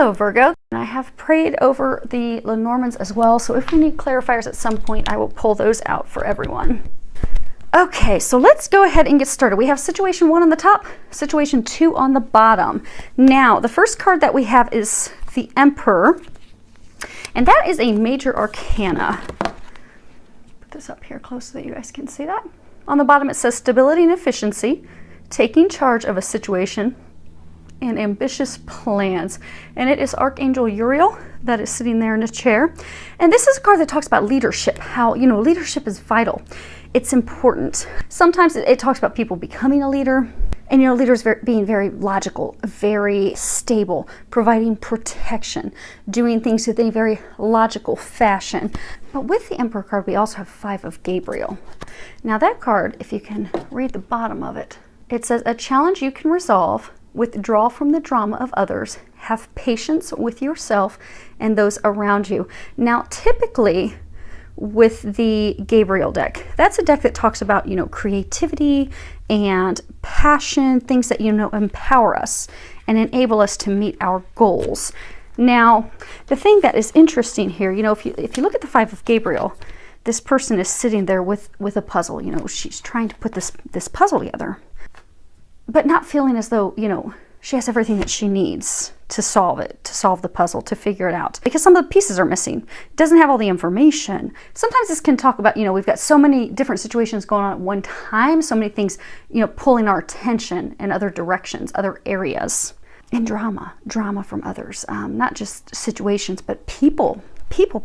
Hello Virgo, and I have prayed over the Lenormands as well, so if we need clarifiers at some point, I will pull those out for everyone. Okay, so let's go ahead and get started. We have situation 1 on the top, situation 2 on the bottom. Now, the first card that we have is the Emperor, and that is a major arcana. Put this up here close so that you guys can see that. On the bottom it says stability and efficiency, taking charge of a situation, and ambitious plans. And it is Archangel Uriel that is sitting there in a chair. And this is a card that talks about leadership, how, leadership is vital. It's important. Sometimes it talks about people becoming a leader, and leaders being very logical, very stable, providing protection, doing things in a very logical fashion. But with the Emperor card, we also have 5 of Gabriel. Now that card, if you can read the bottom of it, it says, a challenge you can resolve, withdraw from the drama of others, have patience with yourself and those around you. Now, typically with the Gabriel deck, that's a deck that talks about, creativity and passion, things that, empower us and enable us to meet our goals. Now, the thing that is interesting here, if you look at the 5 of Gabriel, this person is sitting there with a puzzle. She's trying to put this puzzle together, but not feeling as though, she has everything that she needs to solve the puzzle, to figure it out. Because some of the pieces are missing. It doesn't have all the information. Sometimes this can talk about, we've got so many different situations going on at one time, so many things, pulling our attention in other directions, other areas. And drama from others. Not just situations, but people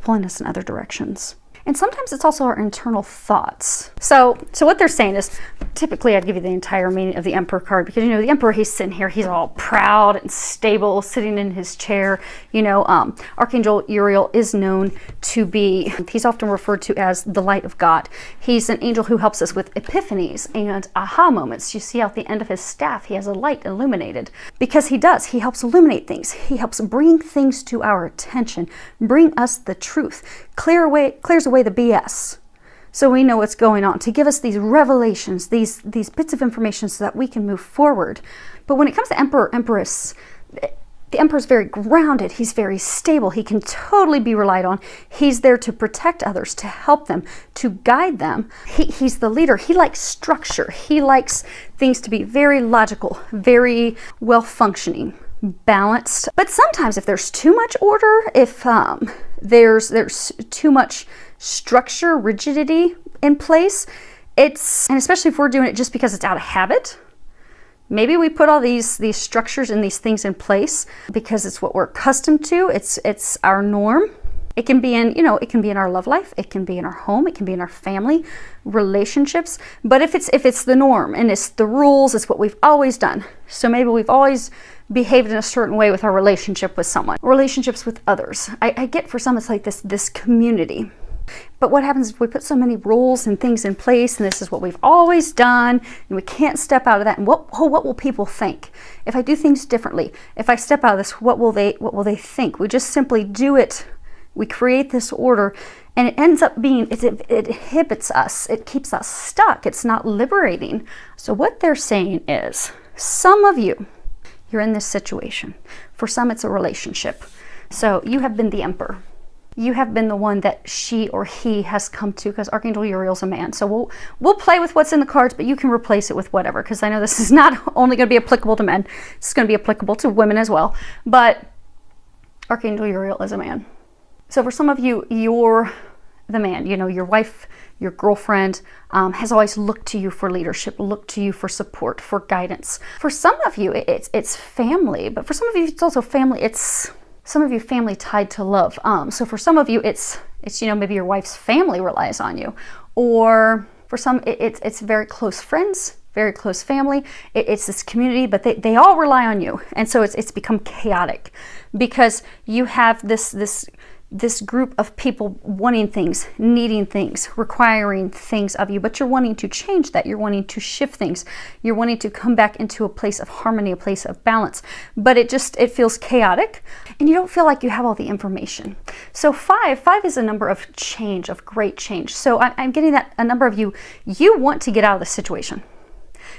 pulling us in other directions. And sometimes it's also our internal thoughts. So what they're saying is, typically I'd give you the entire meaning of the Emperor card, because the Emperor, he's sitting here, he's all proud and stable, sitting in his chair. Archangel Uriel is known to be, he's often referred to as the light of God. He's an angel who helps us with epiphanies and aha moments. You see out the end of his staff, he has a light illuminated, because he helps illuminate things. He helps bring things to our attention, bring us the truth, clears away the BS, so we know what's going on, to give us these revelations, these bits of information so that we can move forward. But when it comes to Empress, the Emperor's very grounded. He's very stable. He can totally be relied on. He's there to protect others, to help them, to guide them. He's the leader. He likes structure. He likes things to be very logical, very well functioning, balanced. But sometimes if there's too much order, if there's too much structure, rigidity in place, and especially if we're doing it just because it's out of habit, maybe we put all these structures and these things in place because it's what we're accustomed to, it's our norm. It can be in our love life, it can be in our home, it can be in our family, relationships. But if it's the norm and it's the rules, it's what we've always done. So maybe we've always behaved in a certain way with our relationship with someone, relationships with others. I get, for some it's like this community. But what happens if we put so many rules and things in place, and this is what we've always done, and we can't step out of that? And what will people think if I do things differently? If I step out of this, what will they think? We just simply do it. We create this order, and it ends up being, it inhibits us. It keeps us stuck. It's not liberating. So what they're saying is, some of you, you're in this situation. For some, it's a relationship. So you have been the Emperor. You have been the one that she or he has come to, because Archangel Uriel's a man. So we'll play with what's in the cards, but you can replace it with whatever, because I know this is not only going to be applicable to men. It's going to be applicable to women as well. But Archangel Uriel is a man. So for some of you, you're the man. Your wife, your girlfriend has always looked to you for leadership, looked to you for support, for guidance. For some of you, it's family, but for some of you, it's also family. It's some of you family tied to love. So for some of you, it's maybe your wife's family relies on you, or for some, it's very close friends, very close family. It's this community, but they all rely on you, and so it's become chaotic because you have this group of people wanting things, needing things, requiring things of you, but you're wanting to change that. You're wanting to shift things. You're wanting to come back into a place of harmony, a place of balance, but it feels chaotic, and you don't feel like you have all the information. So 5 is a number of change, of great change. So I'm getting that a number of you want to get out of the situation.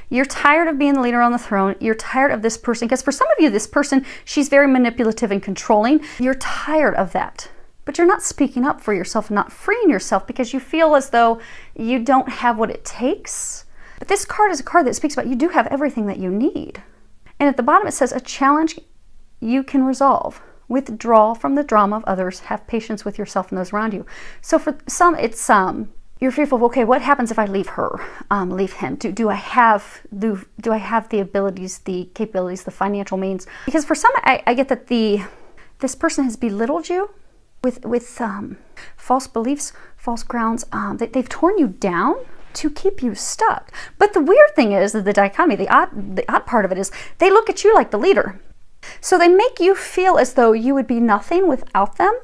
You're tired of being the leader on the throne. You're tired of this person, because for some of you, this person, she's very manipulative and controlling. You're tired of that. But you're not speaking up for yourself and not freeing yourself because you feel as though you don't have what it takes. But this card is a card that speaks about you do have everything that you need. And at the bottom it says, a challenge you can resolve. Withdraw from the drama of others. Have patience with yourself and those around you. So for some, it's you're fearful of, okay, what happens if I leave her, leave him? Do I have the abilities, the capabilities, the financial means? Because for some, I get that this person has belittled you with false beliefs, false grounds. They've torn you down to keep you stuck. But the weird thing is that the dichotomy, the odd part of it is they look at you like the leader. So they make you feel as though you would be nothing without them,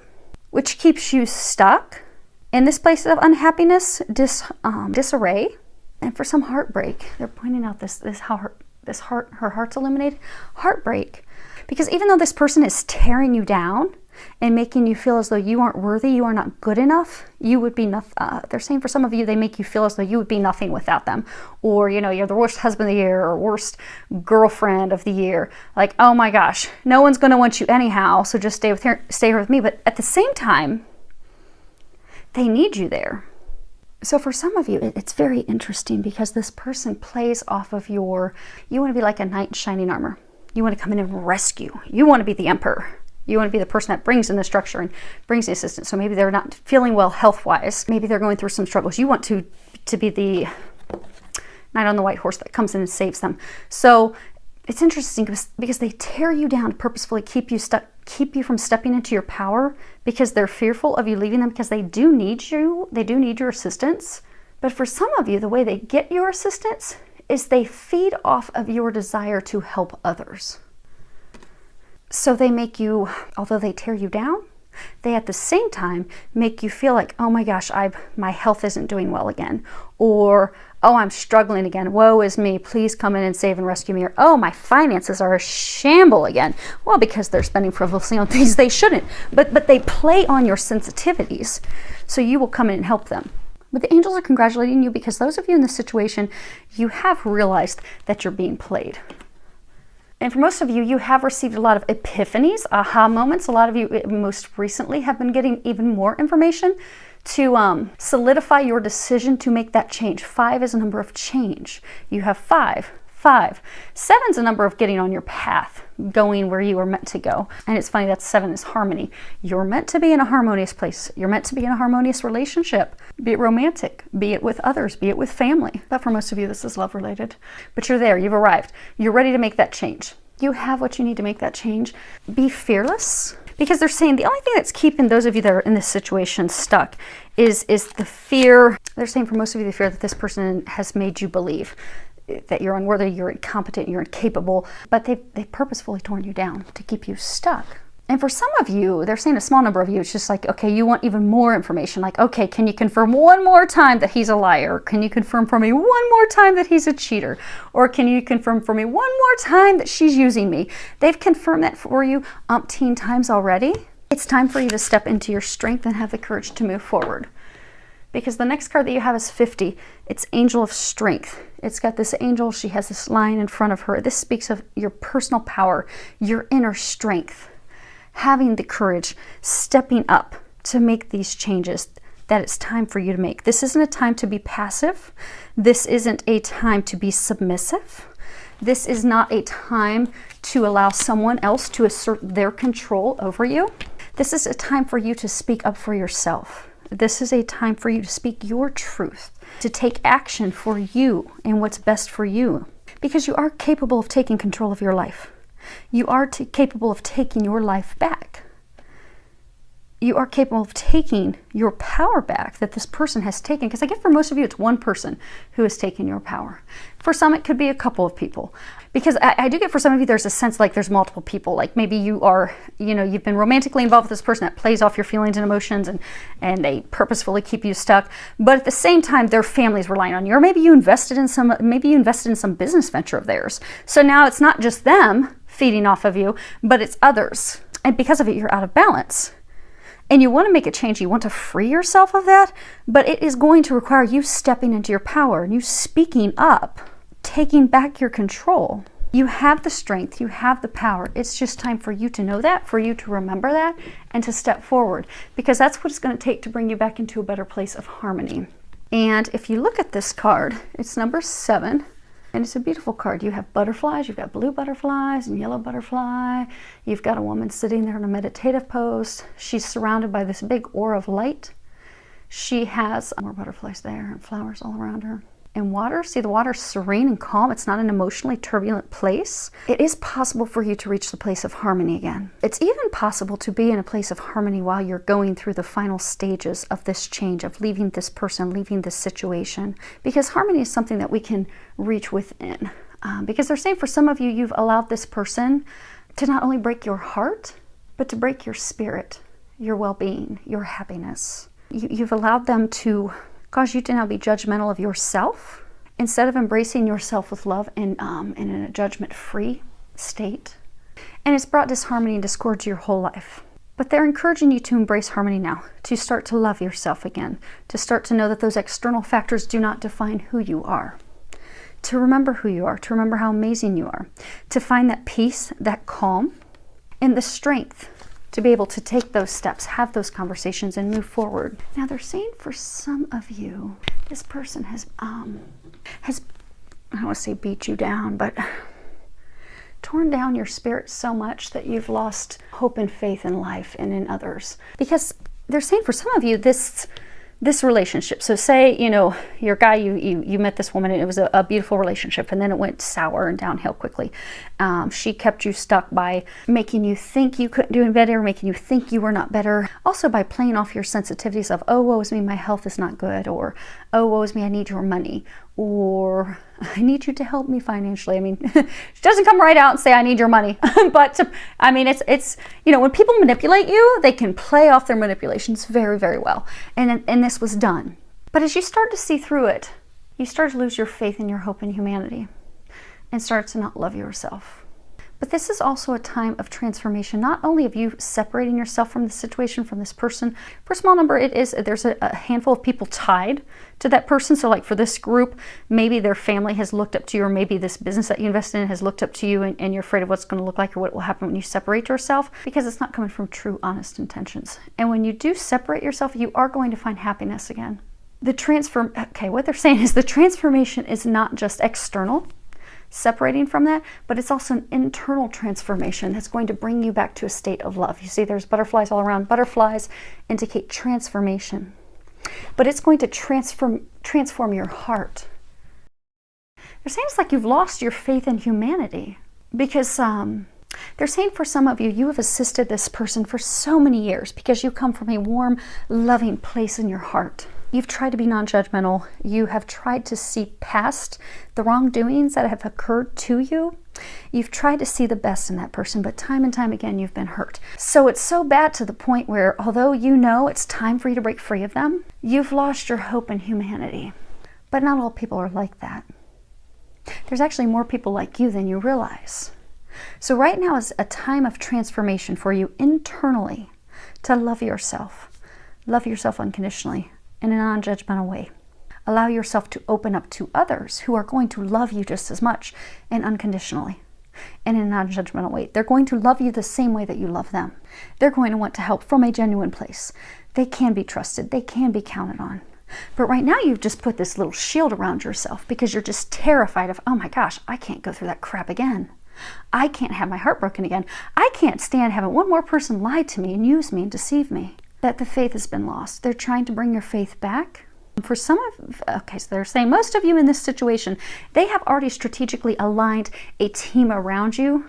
which keeps you stuck in this place of unhappiness, disarray, and for some heartbreak. They're pointing out her heart's illuminated, heartbreak. Because even though this person is tearing you down and making you feel as though you aren't worthy, you are not good enough, you would be nothing. They're saying for some of you, they make you feel as though you would be nothing without them. Or, you're the worst husband of the year or worst girlfriend of the year. Like, oh my gosh, no one's going to want you anyhow, so just stay here with me. But at the same time, they need you there. So for some of you, it's very interesting because this person plays off of you want to be like a knight in shining armor. You want to come in and rescue. You want to be the emperor. You want to be the person that brings in the structure and brings the assistance. So maybe they're not feeling well health-wise. Maybe they're going through some struggles. You want to be the knight on the white horse that comes in and saves them. So it's interesting because they tear you down to purposefully keep you stuck, keep you from stepping into your power because they're fearful of you leaving them because they do need you. They do need your assistance. But for some of you, the way they get your assistance is they feed off of your desire to help others. So they make you, although they tear you down, they at the same time make you feel like, oh my gosh, my health isn't doing well again. Or, oh, I'm struggling again. Woe is me. Please come in and save and rescue me. Or, oh, my finances are a shamble again. Well, because they're spending frivolously on things they shouldn't. But they play on your sensitivities. So you will come in and help them. But the angels are congratulating you because those of you in this situation, you have realized that you're being played. And for most of you, you have received a lot of epiphanies, aha moments. A lot of you most recently have been getting even more information to solidify your decision to make that change. 5 is a number of change. You have 5. 7 is a number of getting on your path, going where you are meant to go. And it's funny that 7 is harmony. You're meant to be in a harmonious place. You're meant to be in a harmonious relationship, be it romantic, be it with others, be it with family. But for most of you, this is love related. But you're there, you've arrived. You're ready to make that change. You have what you need to make that change. Be fearless. Because they're saying the only thing that's keeping those of you that are in this situation stuck is the fear. They're saying for most of you, the fear that this person has made you believe that you're unworthy, you're incompetent, you're incapable, but they've purposefully torn you down to keep you stuck. And for some of you, they're saying a small number of you, it's just like, okay, you want even more information. Like, okay, can you confirm one more time that he's a liar? Can you confirm for me one more time that he's a cheater? Or can you confirm for me one more time that she's using me? They've confirmed that for you umpteen times already. It's time for you to step into your strength and have the courage to move forward. Because the next card that you have is 50. It's Angel of Strength. It's got this angel. She has this line in front of her. This speaks of your personal power, your inner strength, having the courage, stepping up to make these changes that it's time for you to make. This isn't a time to be passive. This isn't a time to be submissive. This is not a time to allow someone else to assert their control over you. This is a time for you to speak up for yourself. This is a time for you to speak your truth, to take action for you and what's best for you. Because you are capable of taking control of your life. You are capable of taking your life back. You are capable of taking your power back that this person has taken. Because I get for most of you, it's one person who has taken your power. For some, it could be a couple of people. Because I do get for some of you, there's a sense like there's multiple people. Like maybe you are, you've been romantically involved with this person that plays off your feelings and emotions and they purposefully keep you stuck. But at the same time, their family's relying on you. Or maybe you invested in some business venture of theirs. So now it's not just them feeding off of you, but it's others. And because of it, you're out of balance. And you want to make a change, you want to free yourself of that, but it is going to require you stepping into your power and you speaking up taking back your control. You have the strength, you have the power. It's just time for you to know that, for you to remember that, and to step forward, because that's what it's going to take to bring you back into a better place of harmony. And if you look at this card, it's number 7, and it's a beautiful card. You have butterflies, you've got blue butterflies and yellow butterfly. You've got a woman sitting there in a meditative pose. She's surrounded by this big aura of light. She has more butterflies there and flowers all around her. And water, see the water's serene and calm. It's not an emotionally turbulent place. It is possible for you to reach the place of harmony again. It's even possible to be in a place of harmony while you're going through the final stages of this change, of leaving this person, leaving this situation. Because harmony is something that we can reach within. Because they're saying for some of you, you've allowed this person to not only break your heart, but to break your spirit, your well-being, your happiness. You've allowed them to cause you to now be judgmental of yourself instead of embracing yourself with love and in a judgment-free state. And it's brought disharmony and discord to your whole life. But they're encouraging you to embrace harmony now, to start to love yourself again, to start to know that those external factors do not define who you are, to remember who you are, to remember how amazing you are, to find that peace, that calm, and the strength to be able to take those steps, have those conversations, and move forward. Now they're saying for some of you, this person has I don't want to say beat you down, but torn down your spirit so much that you've lost hope and faith in life and in others. Because they're saying for some of you, this relationship, so say, you know, your guy, you met this woman and it was a beautiful relationship, and then it went sour and downhill quickly. She kept you stuck by making you think you couldn't do any better, making you think you were not better. Also by playing off your sensitivities of, oh, woe is me, my health is not good, or oh, woe is me, I need your money, or I need you to help me financially. I mean, she doesn't come right out and say, I need your money. But I mean, it's, you know, when people manipulate you, they can play off their manipulations very, very well. And this was done. But as you start to see through it, you start to lose your faith and your hope in humanity and start to not love yourself. But this is also a time of transformation, not only of you separating yourself from the situation, from this person. For a small number, there's a handful of people tied to that person. So like for this group, maybe their family has looked up to you, or maybe this business that you invested in has looked up to you, and you're afraid of what's going to look like or what will happen when you separate yourself, because it's not coming from true, honest intentions. And when you do separate yourself, you are going to find happiness again. What they're saying is the transformation is not just external, separating from that, but it's also an internal transformation that's going to bring you back to a state of love. You see there's butterflies all around. Butterflies indicate transformation, but it's going to transform your heart. They're saying it's like you've lost your faith in humanity, because they're saying for some of you, you have assisted this person for so many years because you come from a warm, loving place in your heart. You've tried to be non-judgmental. You have tried to see past the wrongdoings that have occurred to you. You've tried to see the best in that person, but time and time again, you've been hurt. So it's so bad to the point where, although you know it's time for you to break free of them, you've lost your hope in humanity. But not all people are like that. There's actually more people like you than you realize. So right now is a time of transformation for you internally to love yourself unconditionally, in a non-judgmental way. Allow yourself to open up to others who are going to love you just as much and unconditionally and in a non-judgmental way. They're going to love you the same way that you love them. They're going to want to help from a genuine place. They can be trusted. They can be counted on. But right now you've just put this little shield around yourself because you're just terrified of, oh my gosh, I can't go through that crap again. I can't have my heart broken again. I can't stand having one more person lie to me and use me and deceive me. That the faith has been lost. They're trying to bring your faith back. For some of, so they're saying most of you in this situation, they have already strategically aligned a team around you.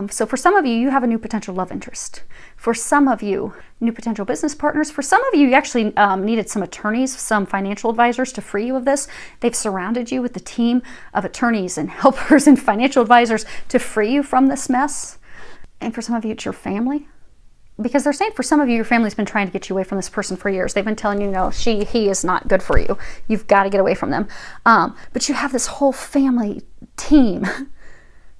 So for some of you, you have a new potential love interest. For some of you, new potential business partners. For some of you, you actually needed some attorneys, some financial advisors to free you of this. They've surrounded you with the team of attorneys and helpers and financial advisors to free you from this mess. And for some of you, it's your family. Because they're saying for some of you, your family's been trying to get you away from this person for years. They've been telling you, no, he is not good for you. You've got to get away from them. But you have this whole family team,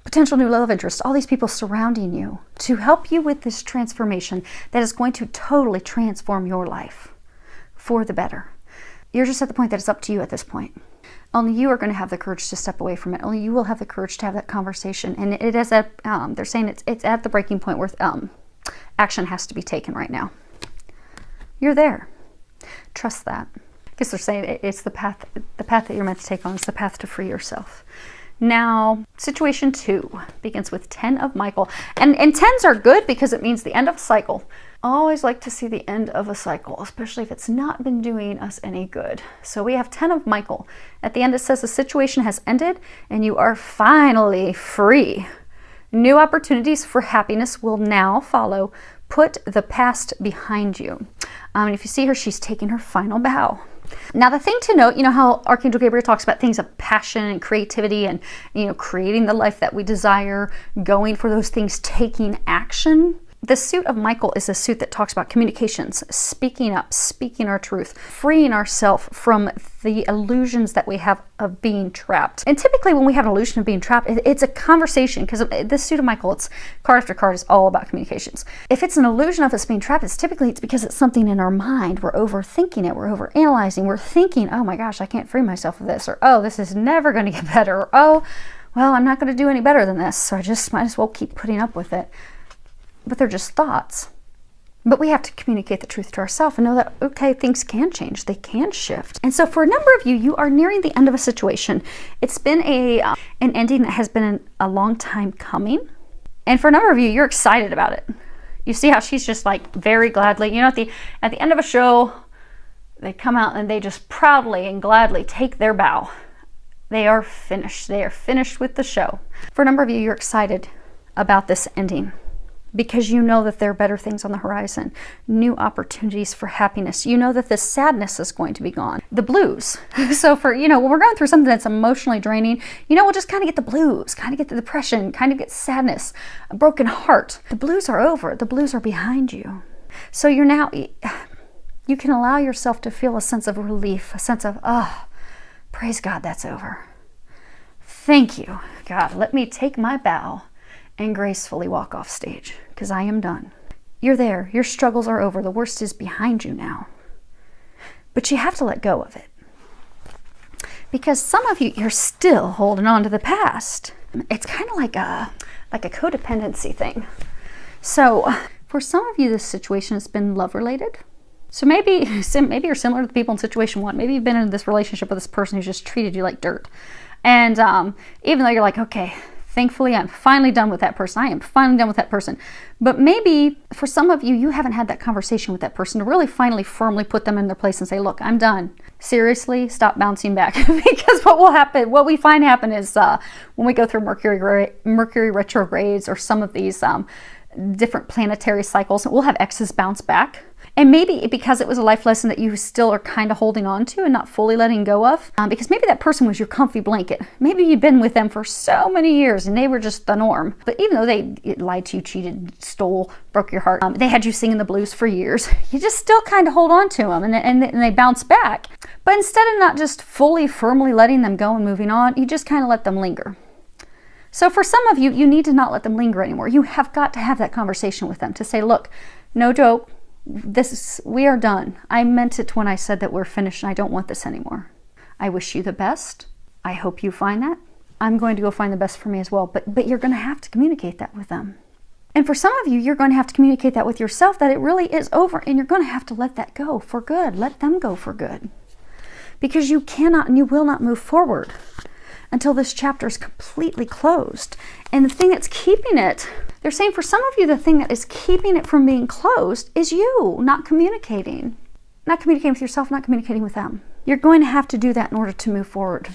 potential new love interest, all these people surrounding you to help you with this transformation that is going to totally transform your life for the better. You're just at the point that it's up to you at this point. Only you are going to have the courage to step away from it. Only you will have the courage to have that conversation. And it is at, they're saying it's at the breaking point where action has to be taken right now. You're there. Trust that. Because they're saying it's the path that you're meant to take on. It's the path to free yourself. Now, situation 2 begins with 10 of Michael. And 10s are good because it means the end of a cycle. I always like to see the end of a cycle, especially if it's not been doing us any good. So we have 10 of Michael. At the end it says the situation has ended and you are finally free. New opportunities for happiness will now follow. Put the past behind you. And if you see her, she's taking her final bow. Now, the thing to note, you know how Archangel Gabriel talks about things of passion and creativity and, you know, creating the life that we desire, going for those things, taking action. The suit of Michael is a suit that talks about communications, speaking up, speaking our truth, freeing ourselves from the illusions that we have of being trapped. And typically when we have an illusion of being trapped, it's a conversation, because this suit of Michael, it's card after card, is all about communications. If it's an illusion of us being trapped, it's because it's something in our mind. We're overthinking it, we're overanalyzing, we're thinking, oh my gosh, I can't free myself of this, or oh, this is never going to get better, or oh, well, I'm not going to do any better than this, so I just might as well keep putting up with it. But they're just thoughts. But we have to communicate the truth to ourselves and know that, okay, things can change. They can shift. And so for a number of you, you are nearing the end of a situation. It's been an ending that has been a long time coming. And for a number of you, you're excited about it. You see how she's just like very gladly, you know, at the end of a show, they come out and they just proudly and gladly take their bow. They are finished. They are finished with the show. For a number of you, you're excited about this ending, because you know that there are better things on the horizon, new opportunities for happiness. You know that the sadness is going to be gone, the blues. So for, you know, when we're going through something that's emotionally draining, you know, we'll just kind of get the blues, kind of get the depression, kind of get sadness, a broken heart. The blues are over. The blues are behind you. So you're now, you can allow yourself to feel a sense of relief, a sense of, oh, praise God, that's over. Thank you, God. Let me take my bow and gracefully walk off stage, because I am done. You're there. Your struggles are over. The worst is behind you now. But you have to let go of it. Because some of you, you're still holding on to the past. It's kind of like a codependency thing. So for some of you, this situation has been love-related. So maybe you're similar to the people in situation 1. Maybe you've been in this relationship with this person who's just treated you like dirt. And even though you're like, okay, thankfully, I'm finally done with that person. I am finally done with that person. But maybe for some of you, you haven't had that conversation with that person to really finally firmly put them in their place and say, look, I'm done. Seriously, stop bouncing back. Because what we find happen is when we go through Mercury retrogrades or some of these different planetary cycles, we'll have exes bounce back. And maybe because it was a life lesson that you still are kind of holding on to and not fully letting go of, because maybe that person was your comfy blanket. Maybe you've been with them for so many years and they were just the norm. But even though they lied to you, cheated, stole, broke your heart, they had you singing the blues for years, you just still kind of hold on to them and they bounce back. But instead of not just fully, firmly letting them go and moving on, you just kind of let them linger. So for some of you, you need to not let them linger anymore. You have got to have that conversation with them to say, look, no joke. We are done. I meant it when I said that we're finished and I don't want this anymore. I wish you the best. I hope you find that. I'm going to go find the best for me as well. But you're going to have to communicate that with them. And for some of you, you're going to have to communicate that with yourself, that it really is over, and you're going to have to let that go for good. Let them go for good. Because you cannot and you will not move forward until this chapter is completely closed. And the thing that's keeping it, they're saying for some of you, the thing that is keeping it from being closed is you not communicating. Not communicating with yourself, not communicating with them. You're going to have to do that in order to move forward.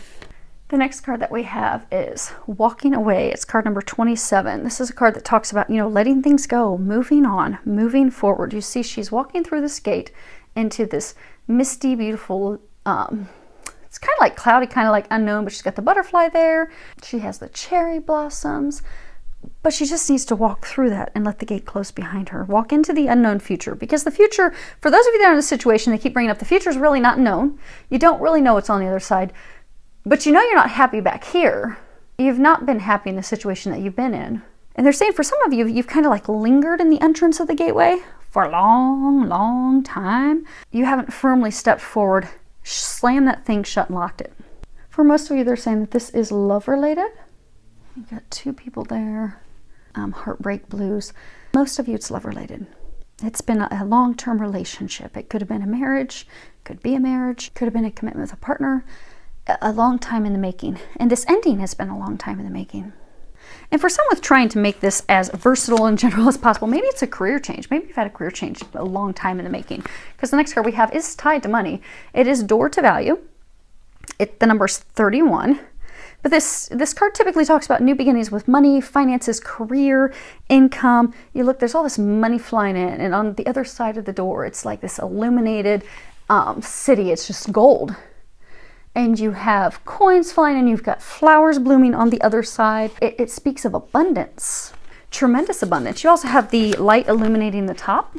The next card that we have is Walking Away. It's card number 27. This is a card that talks about, letting things go, moving on, moving forward. You see she's walking through this gate into this misty, beautiful, it's kind of like cloudy, kind of like unknown, but she's got the butterfly there. She has the cherry blossoms, but she just needs to walk through that and let the gate close behind her. Walk into the unknown future, because the future, for those of you that are in this situation, they keep bringing up the future is really not known. You don't really know what's on the other side, but you know you're not happy back here. You've not been happy in the situation that you've been in. And they're saying for some of you, you've kind of like lingered in the entrance of the gateway for a long, long time. You haven't firmly stepped forward, slammed that thing shut and locked it. For most of you, they're saying that this is love related. You got two people there. Heartbreak blues. Most of you, it's love related. It's been a long-term relationship. It could have been a marriage, could be a marriage, could have been a commitment with a partner, a long time in the making. And this ending has been a long time in the making. And for someone trying to make this as versatile and general as possible, maybe it's a career change. Maybe you've had a career change a long time in the making. Because the next card we have is tied to money. It is door to value. The number is 31. But this card typically talks about new beginnings with money, finances, career, income. You look, there's all this money flying in. And on the other side of the door, it's like this illuminated city. It's just gold. And you have coins flying in. You've got flowers blooming on the other side. It speaks of abundance, tremendous abundance. You also have the light illuminating the top,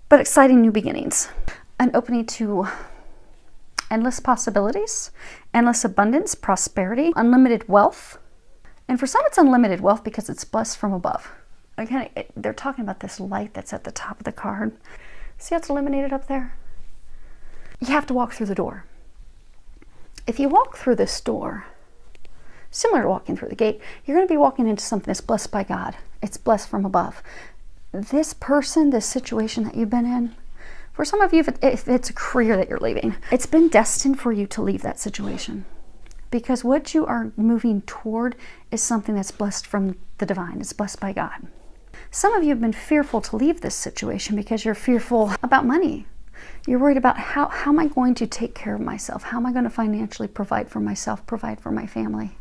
but exciting new beginnings. An opening to endless possibilities, endless abundance, prosperity, unlimited wealth. And for some, it's unlimited wealth because it's blessed from above. Again, they're talking about this light that's at the top of the card. See how it's illuminated up there? You have to walk through the door. If you walk through this door, similar to walking through the gate, you're going to be walking into something that's blessed by God. It's blessed from above. This person, this situation that you've been in, for some of you, if it's a career that you're leaving, it's been destined for you to leave that situation. Because what you are moving toward is something that's blessed from the divine. It's blessed by God. Some of you have been fearful to leave this situation because you're fearful about money. You're worried about how am I going to take care of myself? How am I going to financially provide for myself, provide for my family?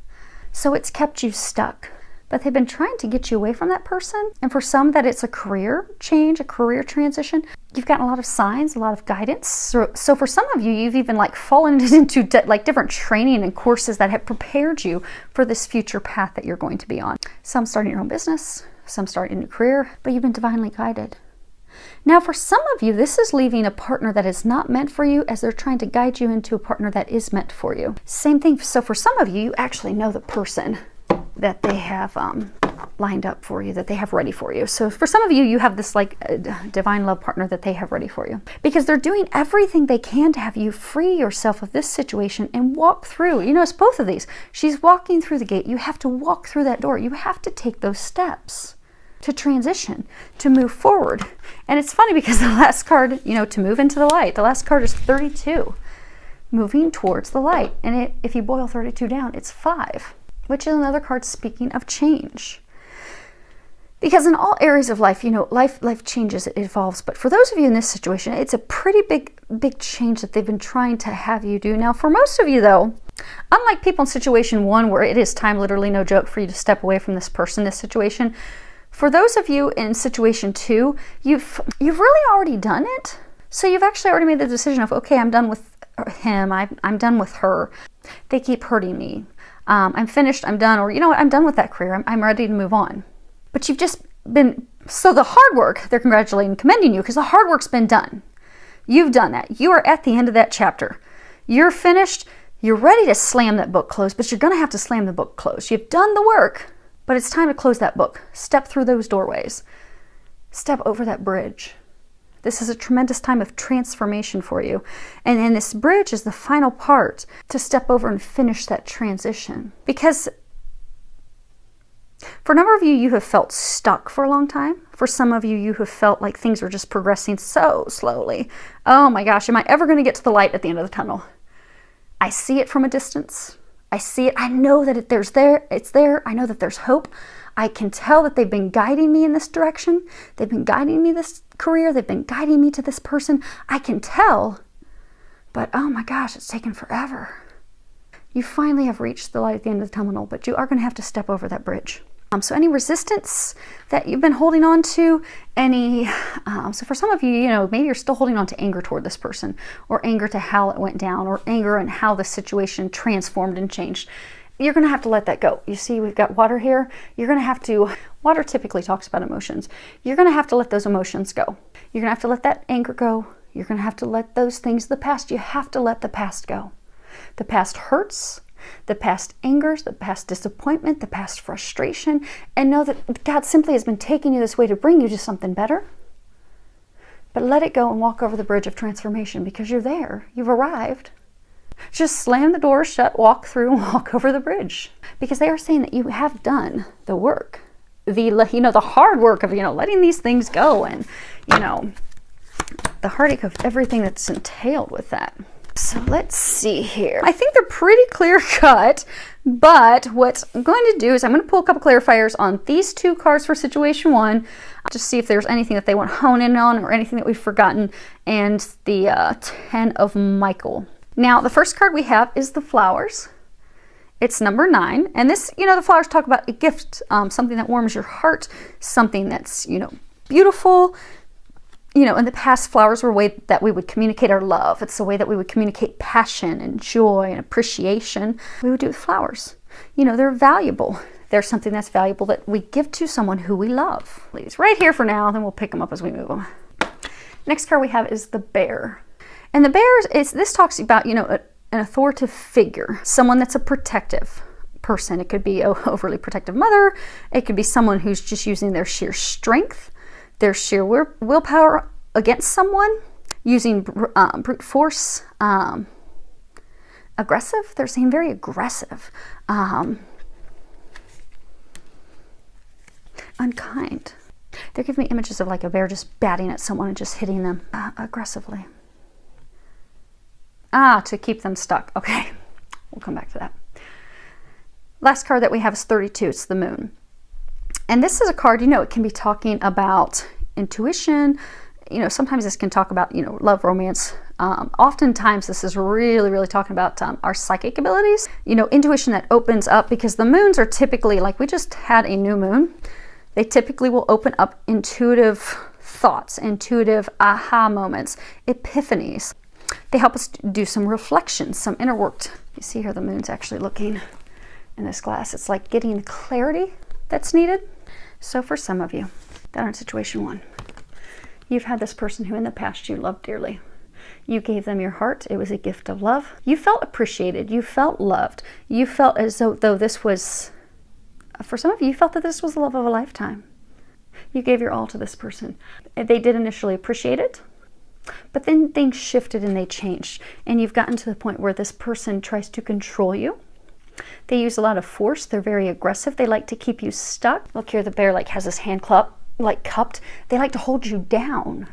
So it's kept you stuck. But they've been trying to get you away from that person. And for some that it's a career change, a career transition, you've gotten a lot of signs, a lot of guidance. So for some of you, you've even like fallen into different training and courses that have prepared you for this future path that you're going to be on. Some starting your own business, some starting a new career, but you've been divinely guided. Now, for some of you, this is leaving a partner that is not meant for you as they're trying to guide you into a partner that is meant for you. Same thing. So for some of you, you actually know the person that they have lined up for you, that they have ready for you. So for some of you, you have this like divine love partner that they have ready for you because they're doing everything they can to have you free yourself of this situation and walk through. You notice both of these. She's walking through the gate. You have to walk through that door. You have to take those steps to transition, to move forward. And it's funny because the last card, to move into the light, the last card is 32, moving towards the light. And if you boil 32 down, it's 5, which is another card speaking of change. Because in all areas of life, life changes, it evolves. But for those of you in this situation, it's a pretty big change that they've been trying to have you do. Now, for most of you, though, unlike people in situation 1, where it is time, literally no joke, for you to step away from this person, this situation, for those of you in situation 2, you've really already done it. So you've actually already made the decision of, okay, I'm done with him, I'm done with her. They keep hurting me. I'm finished, I'm done, or you know what, I'm done with that career, I'm ready to move on. But you've just been, so the hard work, they're congratulating and commending you because the hard work's been done. You've done that. You are at the end of that chapter. You're finished, you're ready to slam that book closed, but you're going to have to slam the book closed. You've done the work. But it's time to close that book. Step through those doorways. Step over that bridge. This is a tremendous time of transformation for you. And then this bridge is the final part to step over and finish that transition. Because for a number of you, you have felt stuck for a long time. For some of you, you have felt like things were just progressing so slowly. Oh my gosh, am I ever going to get to the light at the end of the tunnel? I see it from a distance. I see it. I know that it's there. I know that there's hope. I can tell that they've been guiding me in this direction. They've been guiding me this career. They've been guiding me to this person. I can tell. But oh my gosh, it's taken forever. You finally have reached the light at the end of the tunnel, but you are going to have to step over that bridge. So any resistance that you've been holding on to, so for some of you, maybe you're still holding on to anger toward this person, or anger to how it went down, or anger and how the situation transformed and changed. You're going to have to let that go. You see, we've got water here. You're going to have to, water typically talks about emotions. You're going to have to let those emotions go. You're going to have to let that anger go. You're going to have to let those things of the past, you have to let the past go. The past hurts. The past angers, the past disappointment, the past frustration, and know that God simply has been taking you this way to bring you to something better. But let it go and walk over the bridge of transformation because you're there. You've arrived. Just slam the door shut, walk through, and walk over the bridge. Because they are saying that you have done the work. The hard work of, letting these things go, and, the heartache of everything that's entailed with that. So let's see here. I think they're pretty clear cut, but what I'm going to do is I'm going to pull a couple clarifiers on these two cards for situation one, just see if there's anything that they want to hone in on or anything that we've forgotten, and the 10 of Michael. Now, the first card we have is the flowers. It's number 9, and this, the flowers talk about a gift, something that warms your heart, something that's, beautiful. In the past, flowers were a way that we would communicate our love. It's a way that we would communicate passion and joy and appreciation. We would do with flowers. They're valuable. They're something that's valuable that we give to someone who we love. Please, right here for now, then we'll pick them up as we move on. Next card we have is the bear. And the bear, this talks about, an authoritative figure, someone that's a protective person. It could be an overly protective mother. It could be someone who's just using their sheer strength, their sheer willpower against someone, using brute force, aggressive. They're saying very aggressive, unkind. They're giving me images of like a bear just batting at someone and just hitting them aggressively. To keep them stuck. Okay, we'll come back to that. Last card that we have is 32. It's the moon. And this is a card, it can be talking about intuition. Sometimes this can talk about, love, romance. Oftentimes this is really, really talking about our psychic abilities. Intuition that opens up, because the moons are typically, like we just had a new moon, they typically will open up intuitive thoughts, intuitive aha moments, epiphanies. They help us do some reflection, some inner work. You see here the moon's actually looking in this glass. It's like getting the clarity that's needed. So for some of you that are in situation one, you've had this person who in the past you loved dearly. You gave them your heart. It was a gift of love. You felt appreciated. You felt loved. You felt as though this was, for some of you, you felt that this was the love of a lifetime. You gave your all to this person. They did initially appreciate it. But then things shifted and they changed. And you've gotten to the point where this person tries to control you. They use a lot of force. They're very aggressive. They like to keep you stuck. Look here, the bear has his hand cupped. They like to hold you down.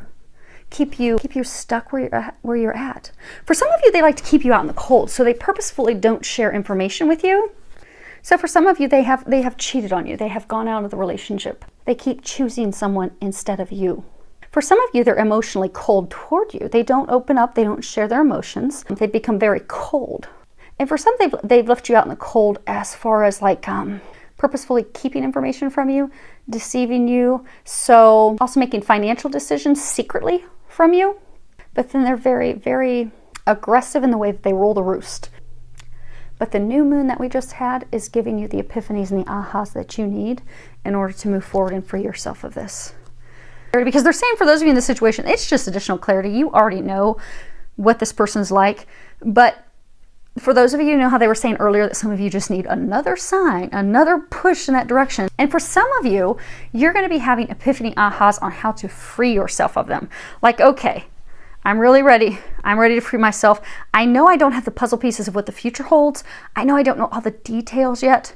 Keep you stuck where you're at. For some of you, they like to keep you out in the cold. So they purposefully don't share information with you. So for some of you, they have cheated on you. They have gone out of the relationship. They keep choosing someone instead of you. For some of you, they're emotionally cold toward you. They don't open up. They don't share their emotions. They become very cold. And for some, they've left you out in the cold as far as purposefully keeping information from you, deceiving you. So also making financial decisions secretly from you. But then they're very, very aggressive in the way that they roll the roost. But the new moon that we just had is giving you the epiphanies and the ahas that you need in order to move forward and free yourself of this. Because they're saying for those of you in this situation, it's just additional clarity. You already know what this person's like. But for those of you who know how they were saying earlier that some of you just need another sign, another push in that direction. And for some of you, you're going to be having epiphany ahas on how to free yourself of them. Like, okay, I'm really ready. I'm ready to free myself. I know I don't have the puzzle pieces of what the future holds. I know I don't know all the details yet,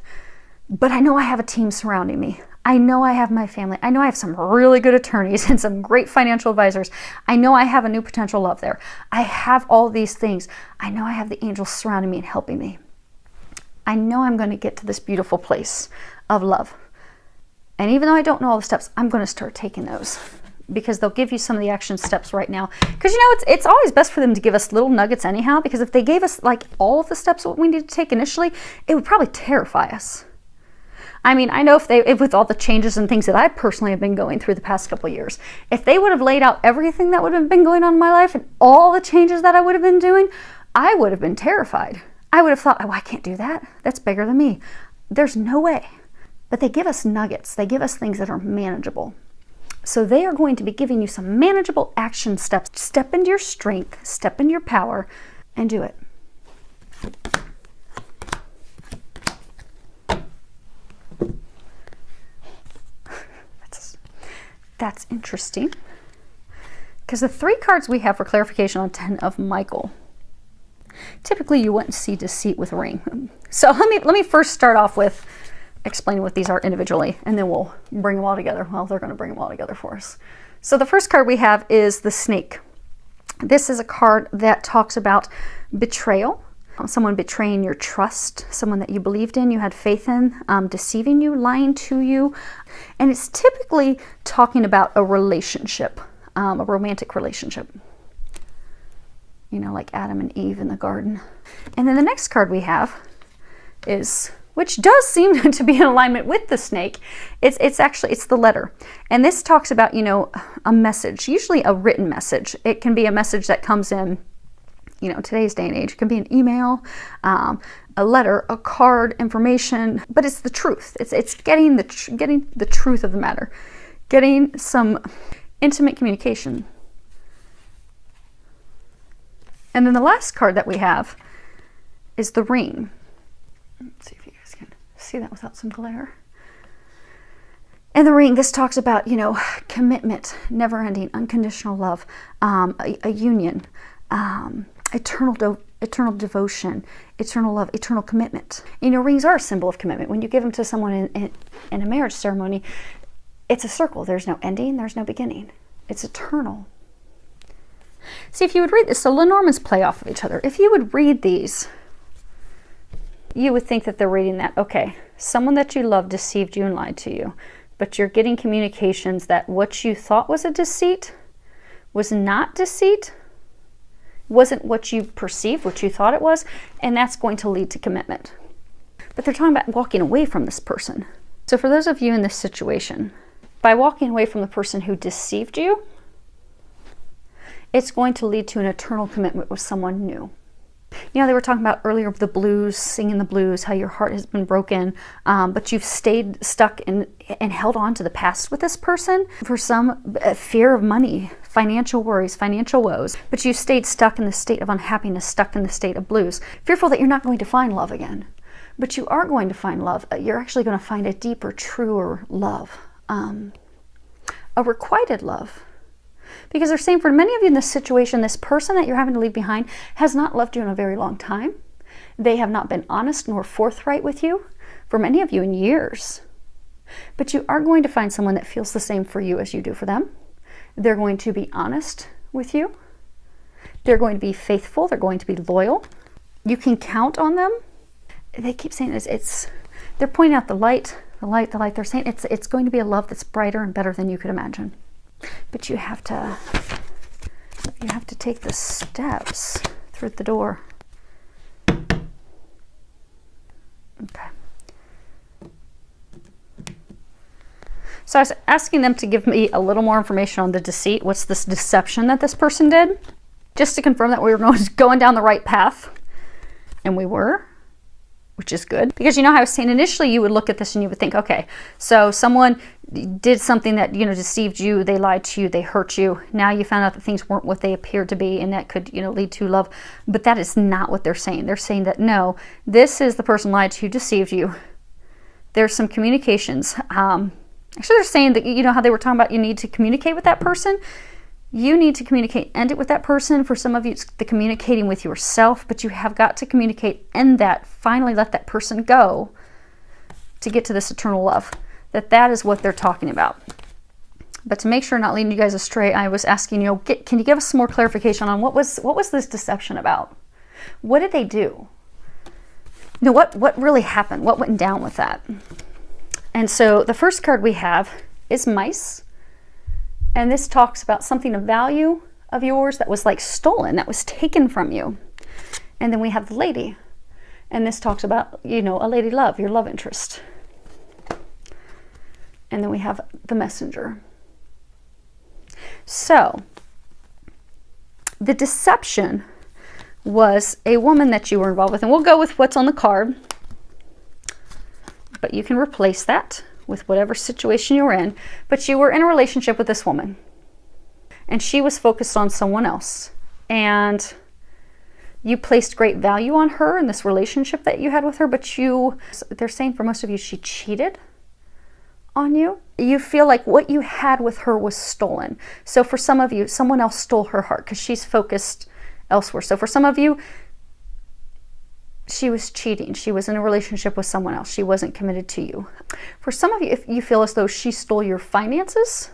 but I know I have a team surrounding me. I know I have my family. I know I have some really good attorneys and some great financial advisors. I know I have a new potential love there. I have all these things. I know I have the angels surrounding me and helping me. I know I'm going to get to this beautiful place of love. And even though I don't know all the steps, I'm going to start taking those, because they'll give you some of the action steps right now. Because it's always best for them to give us little nuggets anyhow, because if they gave us all of the steps what we need to take initially, it would probably terrify us. I mean, I know if with all the changes and things that I personally have been going through the past couple of years, if they would have laid out everything that would have been going on in my life and all the changes that I would have been doing, I would have been terrified. I would have thought, oh, I can't do that. That's bigger than me. There's no way. But they give us nuggets. They give us things that are manageable. So they are going to be giving you some manageable action steps. Step into your strength, step into your power, and do it. That's interesting, because the 3 cards we have for clarification on 10 of Michael Typically, you wouldn't see deceit with a ring. So let me first start off with explaining what these are individually, and then we'll bring them all together. Well, they're going to bring them all together for us. So the first card we have is the Snake. This is a card that talks about betrayal, someone betraying your trust, someone that you believed in, you had faith in, deceiving you, lying to you. And it's typically talking about a relationship, a romantic relationship. You know, like Adam and Eve in the garden. And then the next card we have is, which does seem to be in alignment with the Snake, it's the Letter. And this talks about, you know, a message, usually a written message. It can be a message that comes in, you know, today's day and age. It can be an email, a letter, a card, information, but it's the truth. It's getting the truth of the matter, getting some intimate communication. And then the last card that we have is the Ring. Let's see if you guys can see that without some glare. And the Ring, this talks about, you know, commitment, never-ending, unconditional love, a union, eternal devotion, eternal love, eternal commitment. You know, rings are a symbol of commitment. When you give them to someone in a marriage ceremony, it's a circle. There's no ending, there's no beginning. It's eternal. See, if you would read this, so Lenormands play off of each other. If you would read these, you would think that they're reading that, okay, someone that you love deceived you and lied to you, but you're getting communications that what you thought was a deceit was not deceit, wasn't what you perceived, what you thought it was, and that's going to lead to commitment. But they're talking about walking away from this person. So for those of you in this situation, by walking away from the person who deceived you, it's going to lead to an eternal commitment with someone new. You know, they were talking about earlier the blues, singing the blues, how your heart has been broken, but you've stayed stuck and held on to the past with this person for some fear of money, financial worries, financial woes, but you stayed stuck in the state of unhappiness, stuck in the state of blues, fearful that you're not going to find love again. But you are going to find love. You're actually going to find a deeper, truer love, a requited love. Because they're saying for many of you in this situation, this person that you're having to leave behind has not loved you in a very long time. They have not been honest nor forthright with you, for many of you in years. But you are going to find someone that feels the same for you as you do for them. They're going to be honest with you. They're going to be faithful. They're going to be loyal. You can count on them. They keep saying they're pointing out the light. They're saying it's going to be a love that's brighter and better than you could imagine. But you have to take the steps through the door. Okay. So I was asking them to give me a little more information on the deceit. What's this deception that this person did? Just to confirm that we were going down the right path. And we were, which is good. Because you know how I was saying initially you would look at this and you would think, okay, so someone did something that, you know, deceived you, they lied to you, they hurt you. Now you found out that things weren't what they appeared to be, and that could, you know, lead to love. But that is not what they're saying. They're saying that no, this is the person lied to you, deceived you. There's some communications. Actually, they're saying that, you know how they were talking about you need to communicate with that person? You need to communicate, end it with that person. For some of you, it's the communicating with yourself, but you have got to communicate, end that, finally let that person go to get to this eternal love. That is what they're talking about. But to make sure I'm not leading you guys astray, I was asking, you know, can you give us some more clarification on what was this deception about? What did they do? You know, what really happened? What went down with that? And so the first card we have is Mice. And this talks about something of value of yours that was like stolen, that was taken from you. And then we have the Lady. And this talks about, you know, a lady love, your love interest. And then we have the Messenger. So, the deception was a woman that you were involved with. And we'll go with what's on the card. But you can replace that with whatever situation you were in. But you were in a relationship with this woman. And she was focused on someone else. And you placed great value on her in this relationship that you had with her. But they're saying for most of you, she cheated on you. You feel like what you had with her was stolen. So for some of you, someone else stole her heart because she's focused elsewhere. So for some of you, she was cheating. She was in a relationship with someone else. She wasn't committed to you. For some of you, if you feel as though she stole your finances,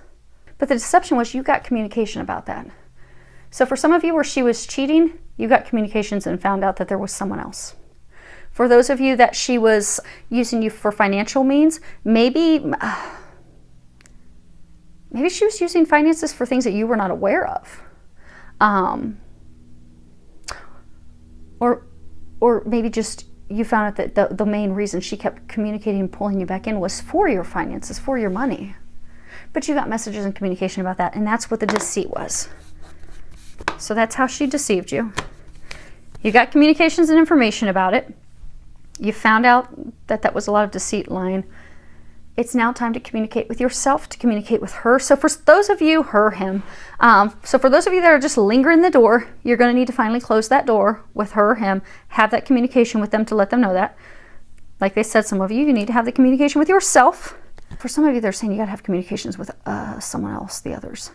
but the deception was you got communication about that. So for some of you where she was cheating, you got communications and found out that there was someone else. For those of you that she was using you for financial means, maybe she was using finances for things that you were not aware of. Or maybe just you found out that the main reason she kept communicating and pulling you back in was for your finances, for your money. But you got messages and communication about that, and that's what the deceit was. So that's how she deceived you. You got communications and information about it. You found out that that was a lot of deceit lying. It's now time to communicate with yourself, to communicate with her. So for those of you, him. So for those of you that are just lingering the door, you're going to need to finally close that door with her or him. Have that communication with them to let them know that. Like they said, some of you need to have the communication with yourself. For some of you, they're saying you got to have communications with someone else, the others.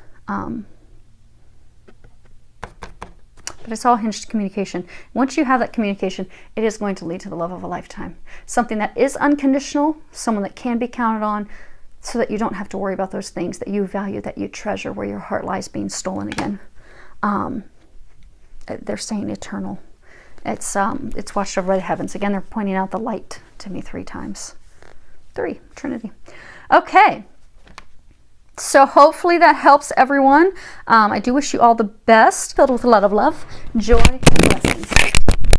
But it's all hinged communication. Once you have that communication, it is going to lead to the love of a lifetime. Something that is unconditional, someone that can be counted on, so that you don't have to worry about those things that you value, that you treasure, where your heart lies being stolen again. They're saying eternal. It's watched over by the heavens. Again, they're pointing out the light to me 3 times. 3, Trinity. Okay. So hopefully that helps everyone. I do wish you all the best, filled with a lot of love, joy, and blessings.